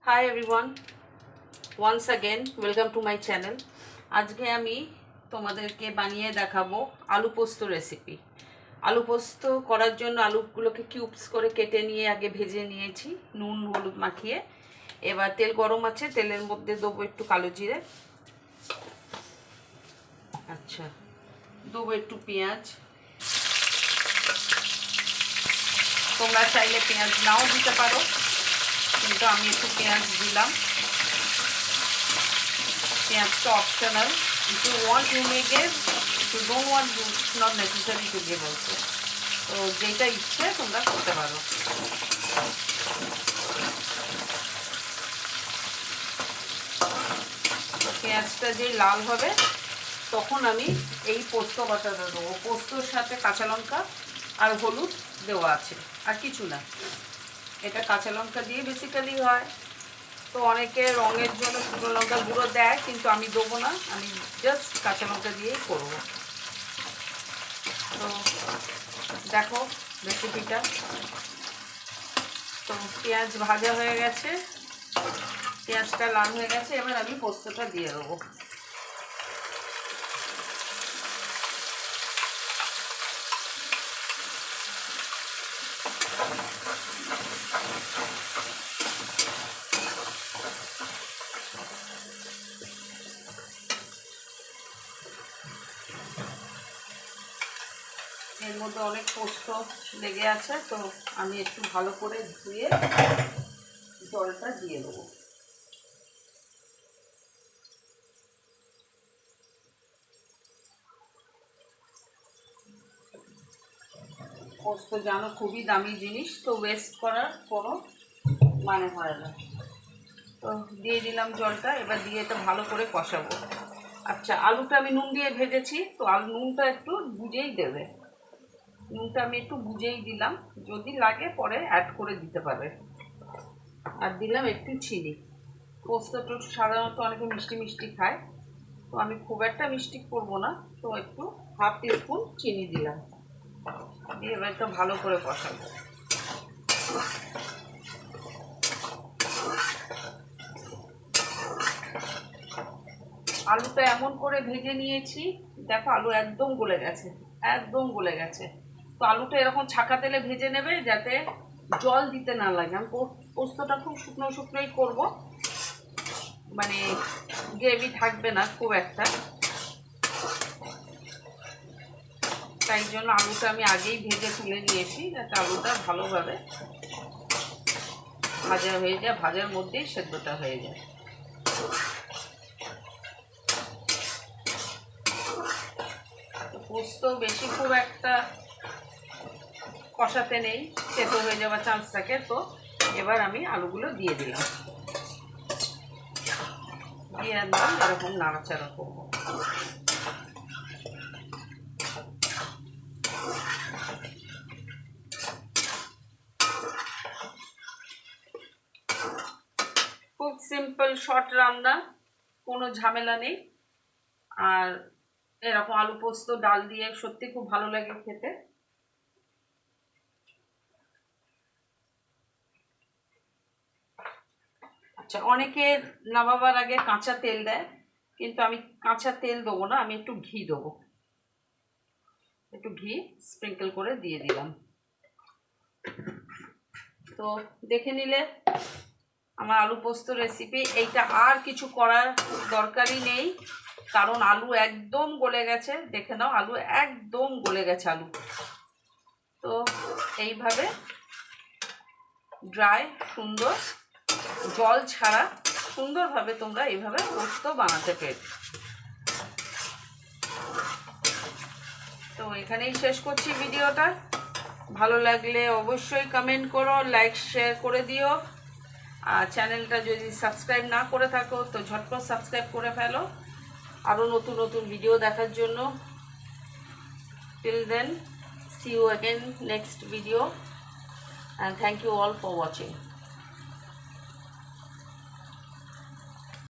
Hi everyone, once again welcome to my channel. আজকে আমি তোমাদেরকে বানিয়ে দেখাবো আলু পোস্ত রেসিপি। আলু পোস্ত করার জন্য আলুগুলোকে কিউবস করে কেটে নিয়ে আগে ভেজে নিয়েছি নুন হলুদ মাখিয়ে। এবার তেল গরম আছে, তেলের মধ্যে দেবো একটু কালো জিরে, আচ্ছা দেবো একটু পেঁয়াজ। তোমরা চাইলে পেঁয়াজ নাও দিতে পারো, কিন্তু আমি একটু পেঁয়াজ দিলাম। পেঁয়াজটা optional, if you want you may give, if you don't want it's not necessary to give also. তো যেটা ইচ্ছে তোমরা করতে পারো। তো পেঁয়াজটা যেই লাল হবে তখন আমি এই পোস্ত বাটাটা দেবো। পোস্তর সাথে কাঁচা লঙ্কা আর হলুদ দেওয়া আছে, আর কিছু না। এটা কাঁচা লঙ্কা দিয়ে বেসিক্যালি হয়, তো অনেকে রঙের জন্য শুকনো লঙ্কা গুঁড়ো দেয়, কিন্তু আমি দেবো না, আমি জাস্ট কাঁচা লঙ্কা দিয়েই করবো। তো দেখো রেসিপিটা। তো পেঁয়াজ ভাজা হয়ে গেছে, পেঁয়াজটা লাল হয়ে গেছে, এবার আমি পোস্তটা দিয়ে দেবো। এর মধ্যে অনেক পোস্ত লেগে আছে, তো আমি একটু ভালো করে ধুয়ে জলটা দিয়ে দেবো। পোস্ত জানো খুবই দামি জিনিস, তো ওয়েস্ট করার কোনো মানে হয় না। তো দিয়ে দিলাম জলটা, এবার দিয়ে এটা ভালো করে কষাবো। আচ্ছা, আলুটা আমি নুন দিয়ে ভেজেছি, তো নুনটা একটু বুঝেই দেবে। নুনটা আমি একটু বুঝেই দিলাম, যদি লাগে পরে অ্যাড করে দিতে পারবে। আর দিলাম একটু চিনি। পোস্তটা সাধারণত অনেকে মিষ্টি মিষ্টি খায়, তো আমি খুব একটা মিষ্টি করবো না, তো একটু হাফ টিস্পুন চিনি দিলাম। দিয়ে এবার একটু ভালো করে কষাবো। আলুটা এমন করে ভেজে নিয়েছি, দেখো আলু একদম গলে গেছে, একদম গলে গেছে। তো আলুটা এরকম ছাকা তেলে ভেজে নেবে, যাতে জল দিতে না লাগে। আমি পোস্তটা খুব শুকনো শুকনোই করবো, মানে গ্রেভি থাকবে না খুব একটা, তাই জন্য আলুটা আমি আগেই ভেজে তুলে নিয়েছি, যাতে আলুটা ভালোভাবে ভাজা হয়ে যায়, ভাজার মধ্যেই সেদ্ধটা হয়ে যায়। পোস্ত বেশি খুব একটা কষাতে নেই, সেদ্ধ হয়ে যাওয়ার চান্স থাকে। তো এবার আমি আলুগুলো দিয়ে দিলাম, দিয়ে একদম এরকম নাড়াচাড়া করবো। খুব সিম্পল শর্ট রান্না, কোনো ঝামেলা নেই। আর এরকম আলু পোস্ত ডাল দিয়ে সত্যি খুব ভালো লাগে খেতে। আচ্ছা, অনেকে নামাবার আগে কাঁচা তেল দেয়, কিন্তু আমি কাঁচা তেল দেবো না, আমি একটু ঘি দেবো। একটু ঘি স্প্রিঙ্কেল করে দিয়ে দিলাম। তো দেখে নিলে আমার আলু পোস্ত রেসিপি। এইটা আর কিছু করার দরকারই নেই, কারণ আলু একদম গলে গেছে। দেখে নাও, আলু একদম গলে গেছে আলু। তো এইভাবে ড্রাই সুন্দর জল ছাড়া সুন্দরভাবে তোমরা এইভাবে পোস্ত বানাতে পেরে। তো এখানেই শেষ করছি ভিডিওটা। ভালো লাগলে অবশ্যই কমেন্ট করো, লাইক শেয়ার করে দিও। আর চ্যানেলটা যদি সাবস্ক্রাইব না করে থাকো তো ঝটপট সাবস্ক্রাইব করে ফেলো, আরও নতুন নতুন ভিডিও দেখার জন্য। Till then, see you again next video, and thank you all for watching.